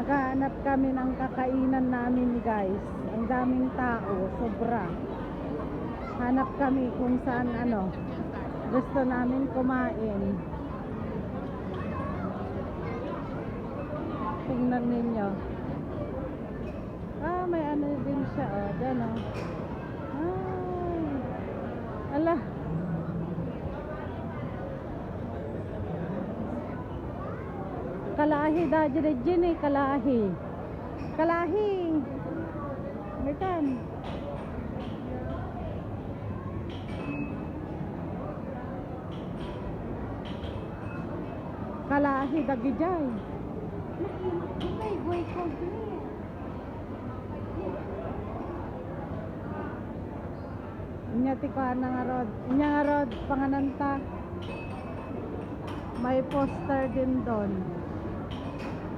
Maghahanap kami ng kakainan namin, guys. Ang daming tao, sobra. Hanap kami kung saan gusto namin kumain. Tingnan ninyo. May din siya, dyan, ala. Kalahi da dyan kalahi. Kalahi. Mitan. Kalahi dagijay. Okay, boy ko. Inya tikuan nga rod. Inya nga rod pangananta. May poster din doon.